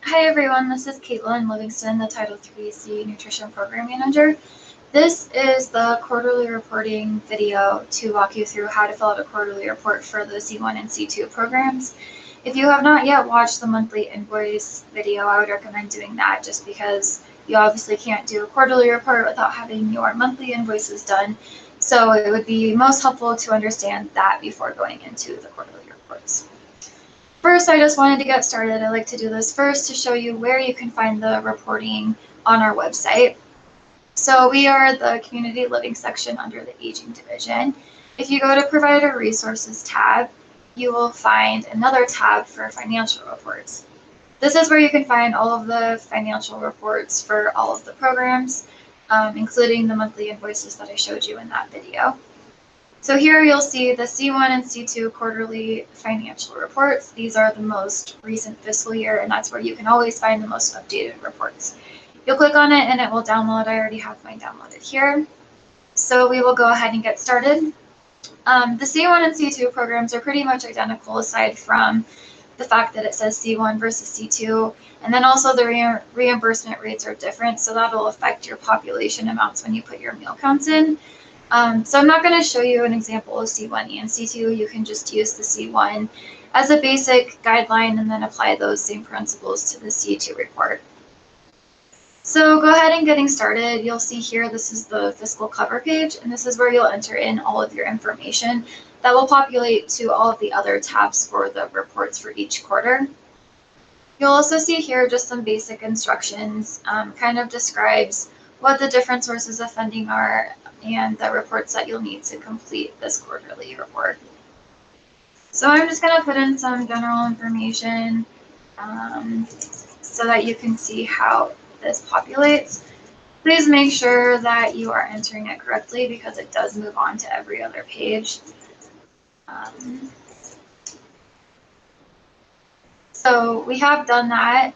Hi everyone, this is Caitlin Livingston, the Title III C Nutrition Program Manager. This is the quarterly reporting video to walk you through how to fill out a quarterly report for the C1 and C2 programs. If you have not yet watched the monthly invoice video, I would recommend doing that just because you obviously can't do a quarterly report without having your monthly invoices done. So it would be most helpful to understand that before going into the quarterly reports. First, I just wanted to get started. I like to do this first to show you where you can find the reporting on our website. So we are the community living section under the aging division. If you go to provider resources tab, you will find another tab for financial reports. This is where you can find all of the financial reports for all of the programs, including the monthly invoices that I showed you in that video. So here you'll see the C1 and C2 quarterly financial reports. These are the most recent fiscal year, and that's where you can always find the most updated reports. You'll click on it and it will download. I already have mine downloaded here. So we will go ahead and get started. The C1 and C2 programs are pretty much identical aside from the fact that it says C1 versus C2, and then also the reimbursement rates are different, so that'll affect your population amounts when you put your meal counts in. So I'm not going to show you an example of C1 and C2. You can just use the C1 as a basic guideline and then apply those same principles to the C2 report. So go ahead and getting started. You'll see here this is the fiscal cover page, and this is where you'll enter in all of your information that will populate to all of the other tabs for the reports for each quarter. You'll also see here just some basic instructions, kind of describes what the different sources of funding are and the reports that you'll need to complete this quarterly report. So I'm just going to put in some general information so that you can see how this populates. Please make sure that you are entering it correctly because it does move on to every other page. So we have done that,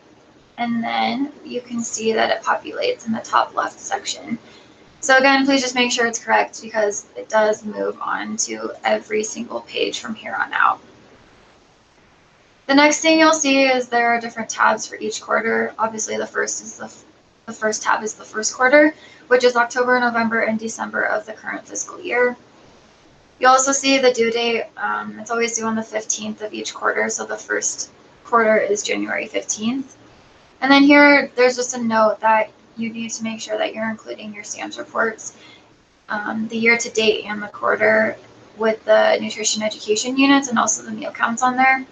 and then you can see that it populates in the top left section. So again, please just make sure it's correct because it does move on to every single page from here on out. The next thing you'll see is there are different tabs for each quarter. Obviously, the first tab is the first quarter, which is October, November, and December of the current fiscal year. You'll also see the due date. It's always due on the 15th of each quarter, so the first quarter is January 15th. And then here, there's just a note that you need to make sure that you're including your SAMS reports, the year to date and the quarter with the nutrition education units and also the meal counts on there.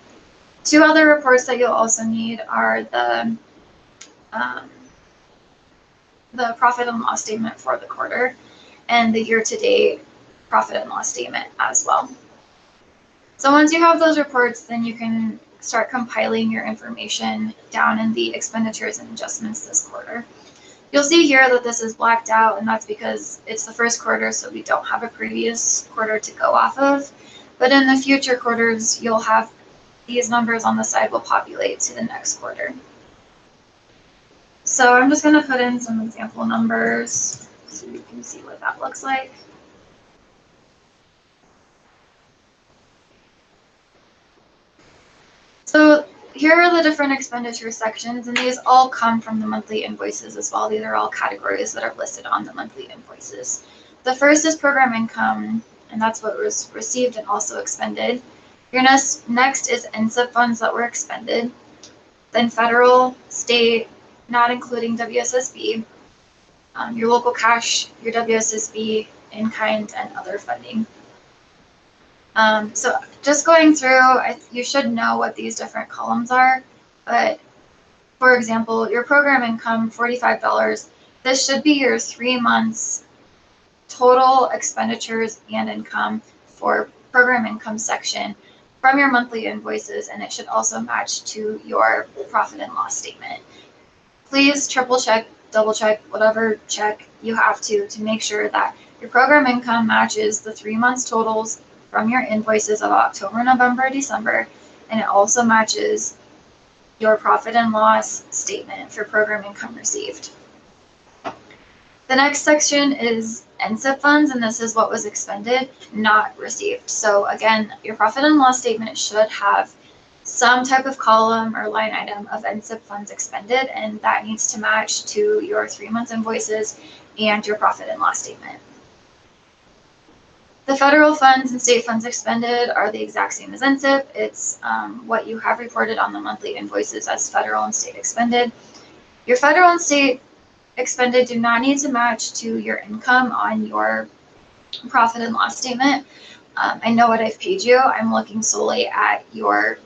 Two other reports that you'll also need are the profit and loss statement for the quarter and the year to date profit and loss statement as well. So once you have those reports, then you can start compiling your information down in the expenditures and adjustments this quarter. You'll see here that this is blacked out, and that's because it's the first quarter, so we don't have a previous quarter to go off of. But in the future quarters, you'll have these numbers on the side will populate to the next quarter. So I'm just going to put in some example numbers so you can see what that looks like. So here are the different expenditure sections, and these all come from the monthly invoices as well. These are all categories that are listed on the monthly invoices. The first is program income, and that's what was received and also expended. Your next is NSIP funds that were expended. Then federal, state, not including WSSB, your local cash, your WSSB, in-kind, and other funding. So just going through, you should know what these different columns are, but for example, your program income, $45, this should be your 3 months total expenditures and income for program income section from your monthly invoices, and it should also match to your profit and loss statement. Please triple check, double check, whatever check you have to make sure that your program income matches the 3 months totals from your invoices of October, November, December, and it also matches your profit and loss statement for program income received. The next section is NSIP funds, and this is what was expended, not received. So again, your profit and loss statement should have some type of column or line item of NSIP funds expended, and that needs to match to your 3-month invoices and your profit and loss statement. The federal funds and state funds expended are the exact same as NSIP. It's what you have reported on the monthly invoices as federal and state expended. Your federal and state expended do not need to match to your income on your profit and loss statement. I know what I've paid you. I'm looking solely at your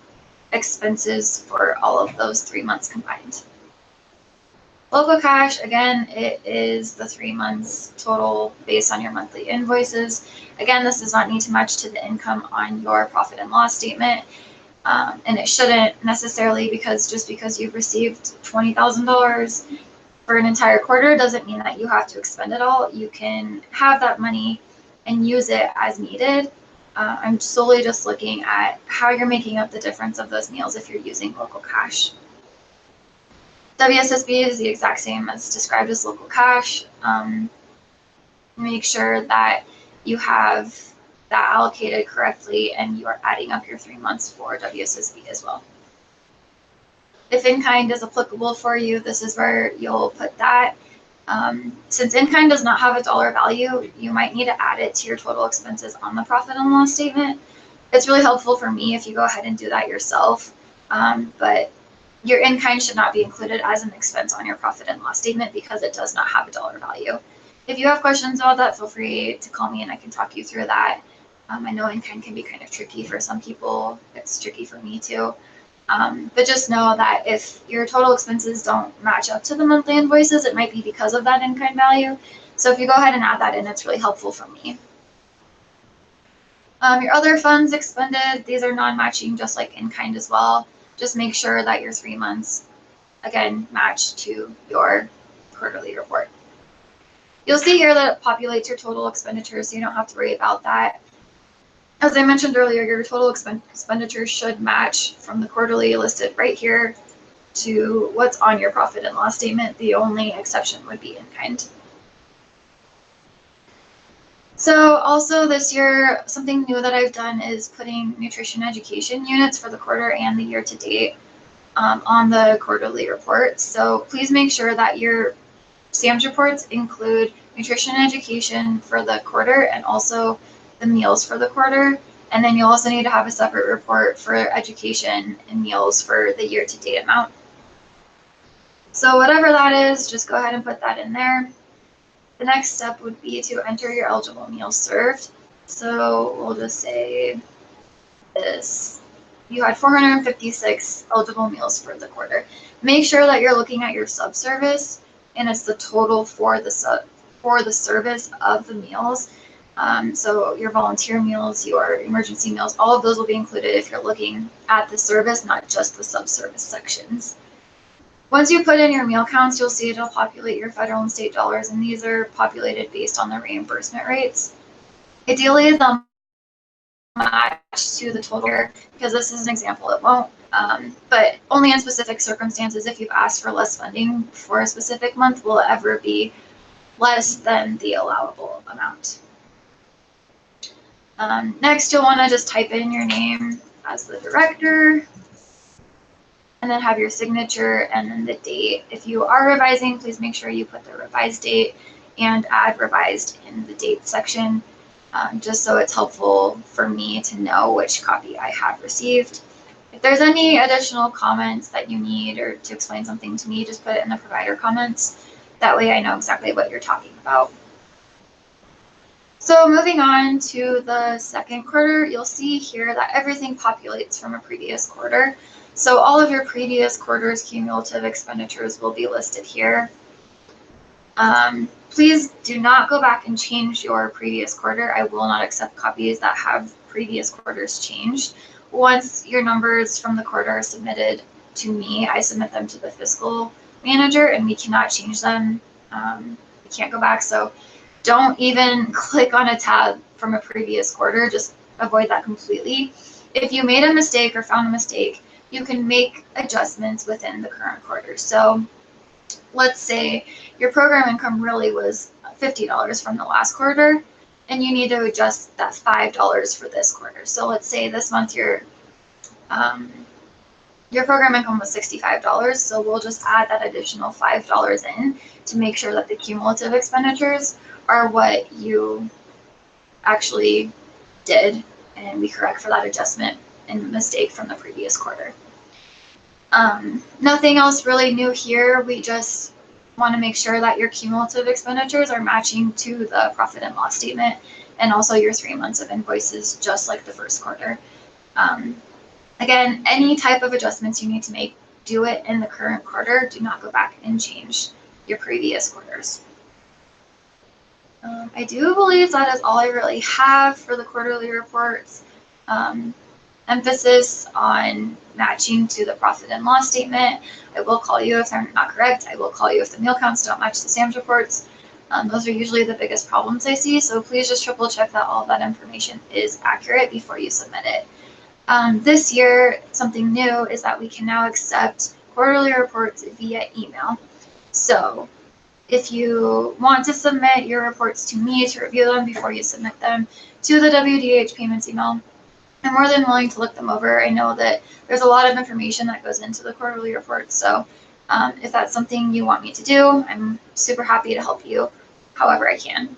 expenses for all of those 3 months combined. Local cash, again, it is the 3 months total based on your monthly invoices. Again, this does not need to match to the income on your profit and loss statement. And it shouldn't necessarily, because just because you've received $20,000 for an entire quarter doesn't mean that you have to expend it all. You can have that money and use it as needed. I'm solely just looking at how you're making up the difference of those meals if you're using local cash. WSSB is the exact same as described as local cash. Make sure that you have that allocated correctly and you are adding up your 3 months for WSSB as well. If in-kind is applicable for you, this is where you'll put that. Since in-kind does not have a dollar value, you might need to add it to your total expenses on the profit and loss statement. It's really helpful for me if you go ahead and do that yourself, but your in-kind should not be included as an expense on your profit and loss statement because it does not have a dollar value. If you have questions about that, feel free to call me and I can talk you through that. I know in-kind can be kind of tricky for some people. It's tricky for me too. But just know that if your total expenses don't match up to the monthly invoices, it might be because of that in-kind value. So if you go ahead and add that in, it's really helpful for me. Your other funds expended, these are non-matching just like in-kind as well. Just make sure that your 3 months, again, match to your quarterly report. You'll see here that it populates your total expenditures, so you don't have to worry about that. As I mentioned earlier, your total expenditures should match from the quarterly listed right here to what's on your profit and loss statement. The only exception would be in-kind. So also this year, something new that I've done is putting nutrition education units for the quarter and the year to date on the quarterly report. So please make sure that your SAMS reports include nutrition education for the quarter and also the meals for the quarter. And then you'll also need to have a separate report for education and meals for the year to date amount. So whatever that is, just go ahead and put that in there. The next step would be to enter your eligible meals served. So we'll just say this. You had 456 eligible meals for the quarter. Make sure that you're looking at your subservice and it's the total for the service of the meals. So your volunteer meals, your emergency meals, all of those will be included if you're looking at the service, not just the subservice sections. Once you put in your meal counts, you'll see it'll populate your federal and state dollars, and these are populated based on the reimbursement rates. Ideally, they'll match to the total, because this is an example, it won't, but only in specific circumstances. If you've asked for less funding for a specific month, will it ever be less than the allowable amount. Next, you'll want to just type in your name as the director, and then have your signature and then the date. If you are revising, please make sure you put the revised date and add revised in the date section, just so it's helpful for me to know which copy I have received. If there's any additional comments that you need or to explain something to me, just put it in the provider comments. That way I know exactly what you're talking about. So moving on to the second quarter, you'll see here that everything populates from a previous quarter. So all of your previous quarter's cumulative expenditures will be listed here. Please do not go back and change your previous quarter. I will not accept copies that have previous quarters changed. Once your numbers from the quarter are submitted to me, I submit them to the fiscal manager and we cannot change them. We can't go back. So don't even click on a tab from a previous quarter. Just avoid that completely. If you made a mistake or found a mistake, you can make adjustments within the current quarter. So let's say your program income really was $50 from the last quarter, and you need to adjust that $5 for this quarter. So let's say this month your your program income was $65, so we'll just add that additional $5 in to make sure that the cumulative expenditures are what you actually did, and we correct for that adjustment and mistake from the previous quarter. Nothing else really new here. We just want to make sure that your cumulative expenditures are matching to the profit and loss statement, and also your 3 months of invoices, just like the first quarter. Again, any type of adjustments you need to make, do it in the current quarter. Do not go back and change your previous quarters. I do believe that is all I really have for the quarterly reports. Emphasis on matching to the profit and loss statement. I will call you if they're not correct. I will call you if the meal counts don't match the SAMS reports. Those are usually the biggest problems I see, so please just triple check that all of that information is accurate before you submit it. This year, something new is that we can now accept quarterly reports via email. So if you want to submit your reports to me to review them before you submit them to the WDH payments email, I'm more than willing to look them over. I know that there's a lot of information that goes into the quarterly reports, so if that's something you want me to do, I'm super happy to help you however I can.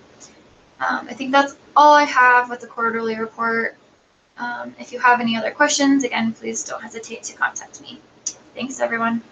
I think that's all I have with the quarterly report. If you have any other questions, again, please don't hesitate to contact me. Thanks, everyone.